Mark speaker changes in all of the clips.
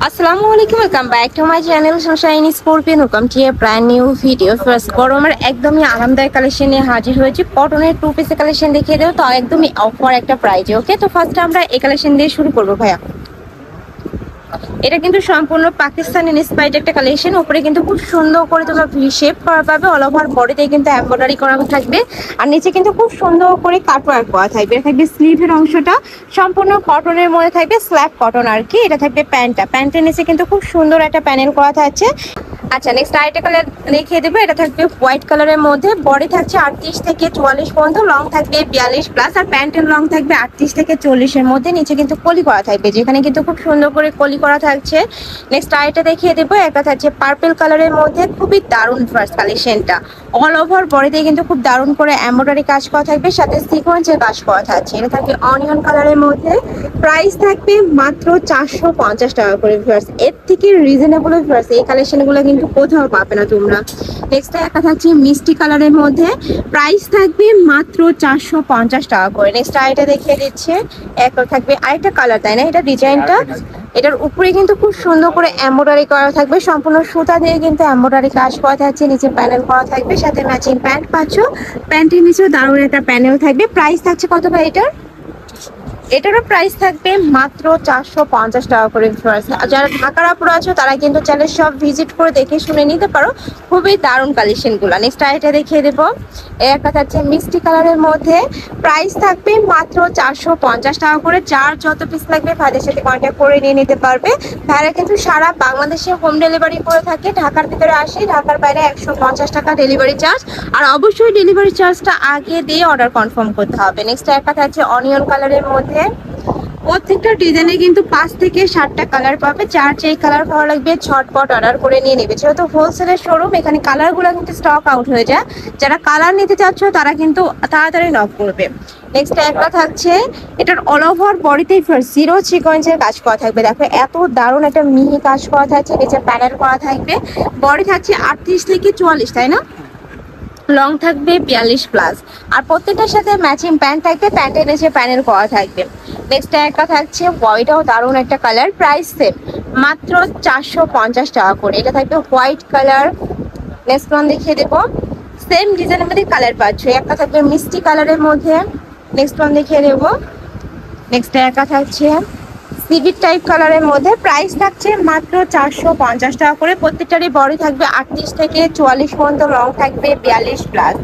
Speaker 1: আসসালামু আলাইকুম, welcome back to my channel Sunshine scorpion. Welcome to A brand new video. First গরমের একদমই আরামদায়ক কালেকশন নিয়ে হাজির হয়েছি। কটনের টু পিসের কালেকশন দেখিয়ে দেবো, তো একদমই অফার একটা প্রাইজে। ওকে, তো ফার্স্ট আমরা এই কালেকশন দিয়ে শুরু করবো ভাইয়া। এটা কিন্তু সম্পূর্ণ পাকিস্তানি ইন্সপায়ার্ড একটা কালেকশন। উপরে কিন্তু খুব সুন্দর করে তোমরা ভি শেপ করা পাবে, অল ওভার বডিতে কিন্তু এমব্রয়ডারি করা থাকবে, আর নিচে কিন্তু খুব সুন্দর করে কাটওয়ার্ক করা থাকবে। এটা থাকবে স্লিভের অংশটা সম্পূর্ণ কটনের মধ্যে থাকবে, স্ল্যাব কটন আর কি। এটা থাকবে প্যান্টের নিচে কিন্তু খুব সুন্দর একটা প্যানেল করা থাকছে। আচ্ছা, নেক্সট আরেকটা কালার দেখিয়ে দেবো। এটা থাকবে হোয়াইট কালারের মধ্যে, বডি থাকছে 38 থেকে 44 পর্যন্ত, লং থাকবে 42 প্লাস, আর প্যান্টের লং থাকবে 38 থেকে 40-এর মধ্যে। নিচে কিন্তু কলি করা থাকবে, যেখানে কিন্তু খুব সুন্দর করে কলি করা থাকছে। নেক্সট আরেকটা দেখিয়ে দেবো। একটা থাকছে পার্পল কালারের মধ্যে, খুবই দারুণ ফার্স্ট কালেকশনটা। অল ওভার বডিতে কিন্তু খুব দারুণ করে এমব্রয়ডারি কাজ করা থাকবে, সাথে সিকোয়েন্সের কাজ করা থাকছে। এটা থাকবে অনিয়ন কালারের মধ্যে, প্রাইস থাকবে মাত্র 450 টাকা করে। ভিউয়ার্স, এর থেকে রিজনেবল ভিউয়ার্স এই কালেকশনগুলো কিন্তু কোথাও পাবে না তোমরা। নেক্সট একটা থাকছে মিষ্টি কালারের মধ্যে, প্রাইস থাকবে মাত্র 450 টাকা করে। নেক্সট আরেকটা দেখিয়ে দিচ্ছে। একটা থাকবে আরেকটা কালার, তাই না? এটা ডিজাইনটা, এটার উপরে কিন্তু খুব সুন্দর করে এমব্রয়ডারি করা থাকবে, সম্পূর্ণ সুতা দিয়ে কিন্তু এমব্রয়ডারি কাজ করা থাকছে। নিচে প্যানেল করা থাকবে, সাথে ম্যাচিং প্যান্ট পাচ্ছ। প্যান্টের নিচেও দারুণ একটা প্যানেল থাকবে। প্রাইস থাকছে কত ভাই এটার? এটারও প্রাইস থাকবে মাত্র 450 টাকা করে। যারা ঢাকার আপুরা আছো তারা কিন্তু চ্যানেল সব ভিজিট করে দেখে শুনে নিতে পারো, খুবই দারুণ কালেকশনগুলো। নেক্সট আইটা দেখিয়ে দেবো। একটা থাকছে মিষ্টি কালারের মধ্যে, প্রাইস থাকবে মাত্র 450 টাকা করে। যার যত পিস লাগবে ভাইদের সাথে কন্ট্যাক্ট করে নিয়ে নিতে পারবে। ভাইরা কিন্তু সারা বাংলাদেশে হোম ডেলিভারি করে থাকে। ঢাকার ভিতরে আসে, ঢাকার বাইরে 150 টাকা ডেলিভারি চার্জ, আর অবশ্যই ডেলিভারি চার্জটা আগে দিয়ে অর্ডার কনফার্ম করতে হবে। নেক্সট একটা থাকছে অনিয়ন কালারের মধ্যে, প্রত্যেকটা ডিজাইনে কিন্তু 5 থেকে 7টা কালার পাবে। যার যেই কালার ভালো লাগবে ঝটপট অর্ডার করে নিয়ে নেবে। যেহেতু হোলসেলের শোরুম, এখানে কালারগুলো কিন্তু স্টক আউট হয়ে যায়। যারা কালার নিতে চাচ্ছ তারা কিন্তু তাড়াতাড়ি নক করবে। নেক্সট একটা থাকছে, এটার অল ওভার বডিতেই জিরো সিকোয়েন্সের কাজ করা থাকবে। দেখো এত দারুণ একটা মিহি কাজ করা থাকছে, নিচে প্যানেল করা থাকবে। বডি থাকছে 38 থেকে 44, তাই না? লং থাকবে 42 প্লাস, আর প্রত্যেকটার সাথে ম্যাচিং প্যান্ট থাকবে, প্যান্টের নিচে প্যানেল করা থাকবে। নেক্সট একটা থাকছে, হোয়াইটও দারুণ একটা কালার, প্রাইস সেম মাত্র 450 টাকা করে। এটা থাকবে হোয়াইট কালার। নেক্সট ওয়ান দেখিয়ে দেবো, সেম ডিজাইনের মধ্যে কালার পাচ্ছ। একটা থাকবে মিষ্টি কালারের মধ্যে। নেক্সট ওয়ান দেখিয়ে দেবো। নেক্সট একটা থাকছে সিভিট টাইপ কালারের মধ্যে, প্রাইস থাকছে মাত্র 450 টাকা করে। প্রত্যেকটারই বডি থাকবে 38 থেকে 44 পর্যন্ত, লং থাকবে 42 প্লাস।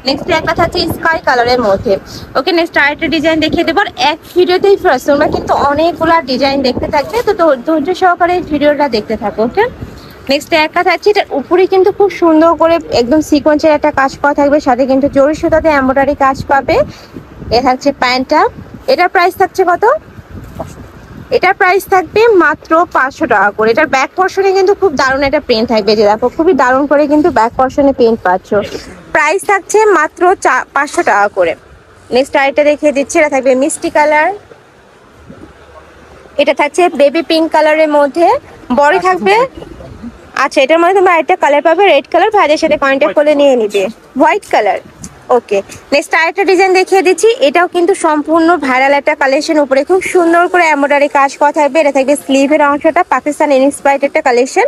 Speaker 1: নেক্সট একটা থাকছে স্কাই কালারের মধ্যে। ওকে, নেক্সট আরেকটা ডিজাইন দেখিয়ে দেবো। এক ভিডিওতেই ফার্স্ট তোমরা কিন্তু অনেকগুলা ডিজাইন দেখতে থাকবে, তো ধৈর্য সহকারে ভিডিওটা দেখতে থাকো। ওকে, নেক্সট একটা থাকছে, এটার উপরে কিন্তু খুব সুন্দর করে একদম সিকোয়েন্সের একটা কাজ করা থাকবে, সাথে কিন্তু জরি সুতাতে এমব্রয়ডারি কাজ পাবে। এ থাকছে প্যান্টটা। এটার প্রাইস থাকছে কত? এটার প্রাইস থাকবে মাত্র 500 টাকা করে। এটার ব্যাক পর্শনে কিন্তু খুব দারুণ একটা প্রিন্ট থাকবে, যে দেখো খুবই দারুণ করে কিন্তু ব্যাক পর্শনে প্রিন্ট পাচ্ছ। প্রাইস থাকছে মাত্র 500 টাকা করে। নেক্সট আরেকটা দেখিয়ে দিচ্ছি। এটা থাকবে মিষ্টি কালার। এটা থাকছে বেবি পিঙ্ক কালারের মধ্যে, বডি থাকবে। আচ্ছা, এটার মধ্যে তোমরা আরেকটা কালার পাবে, রেড কালার। ভাইদের সাথে কন্ট্যাক্ট করে নিয়ে নিবে। White colour. ওকে, নেক্সট আরেকটা ডিজাইন দেখিয়ে দিচ্ছি। এটাও কিন্তু সম্পূর্ণ ভাইরাল একটা কালেকশন, উপরে খুব সুন্দর করে এমব্রয়ডারি কাজ করা থাকবে। এটা থাকবে স্লিভের অংশটা, পাকিস্তান ইন্সপায়ার্ড একটা কালেকশন।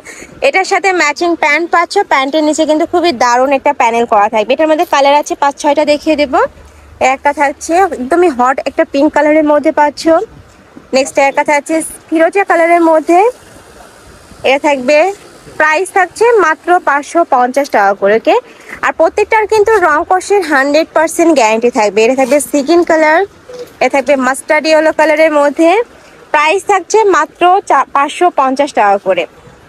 Speaker 1: এটার সাথে ম্যাচিং প্যান্ট পাচ্ছ, প্যান্টের নিচে কিন্তু খুবই দারুণ একটা প্যানেল করা থাকবে। এটার মধ্যে কালার আছে 5-6টা, দেখিয়ে দেবো। একটা থাকছে একদমই হট একটা পিঙ্ক কালারের মধ্যে পাচ্ছ। নেক্সট একটা থাকছে ফিরোজা কালারের মধ্যে। এটা থাকবে, প্রাইস থাকছে মাত্র 550 টাকা করে। ওকে, আর প্রত্যেকটার কিন্তু রং কষের 100% গ্যারান্টি থাকবে। এটা থাকবে সিগিন কালার। এটা থাকবে মাস্টার্ড ইয়েলো কালারের মধ্যে, প্রাইস থাকছে মাত্র 550 টাকা করে।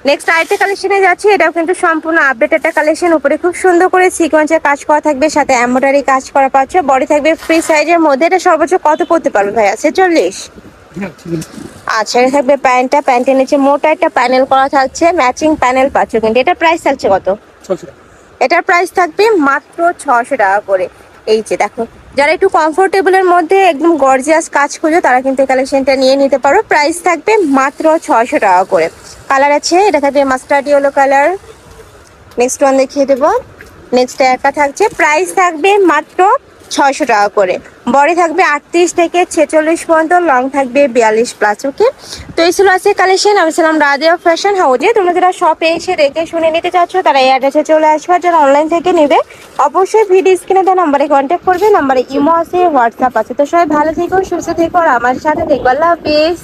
Speaker 1: নেক্সট আরেকটা কালেকশনে যাচ্ছি। এটাও কিন্তু সম্পূর্ণ আপডেট একটা কালেকশন, উপরে খুব সুন্দর করে সিকোয়েন্সের কাজ করা থাকবে, সাথে এমব্রয়ডারি কাজ করা পাচ্ছ। বডি থাকবে ফ্রি সাইজের মধ্যে। এটা সর্বোচ্চ কত পড়তে পারবে ভাই? আছে 40। আচ্ছা, এটা থাকবে প্যান্টটা, প্যান্টের নিচে মোটা একটা প্যানেল করা থাকছে, ম্যাচিং প্যানেল পাচ্ছ। কিন্তু এটার প্রাইস থাকছে কত? এটার প্রাইস থাকবে মাত্র 600 টাকা করে। এই যে দেখো, যারা একটু কমফোর্টেবলের মধ্যে একদম গর্জিয়াস কাজ খুঁজো তারা কিন্তু এই কালেকশনটা নিয়ে নিতে পারো। প্রাইস থাকবে মাত্র 600 টাকা করে। কালার আছে, এটা থাকবে mustard yellow colour. Next one দেখিয়ে দেবো। নেক্সট একটা থাকছে, প্রাইস থাকবে মাত্র 600 টাকা করে। বডি থাকবে 38 থেকে 46 পর্যন্ত, লং থাকবে 42 প্লাস। ওকে, তো এই ছিল আছে কালেকশন। আমি ছিলাম রাজিয়া ফ্যাশন হাউজে। তোমরা যারা শপে এসে দেখে শুনে নিতে চাচ্ছ তারা এই অ্যাড্রেসে চলে আসবে। যারা অনলাইন থেকে নেবে অবশ্যই ভিডিও স্ক্রিনে দেওয়া নাম্বারে কন্ট্যাক্ট করবে। নাম্বারে ইমো আছে, হোয়াটসঅ্যাপ আছে। তো সবাই ভালো থেকো, সুস্থ থেকো আর আমার সাথে থেকো। আল্লাহ হাফিজ।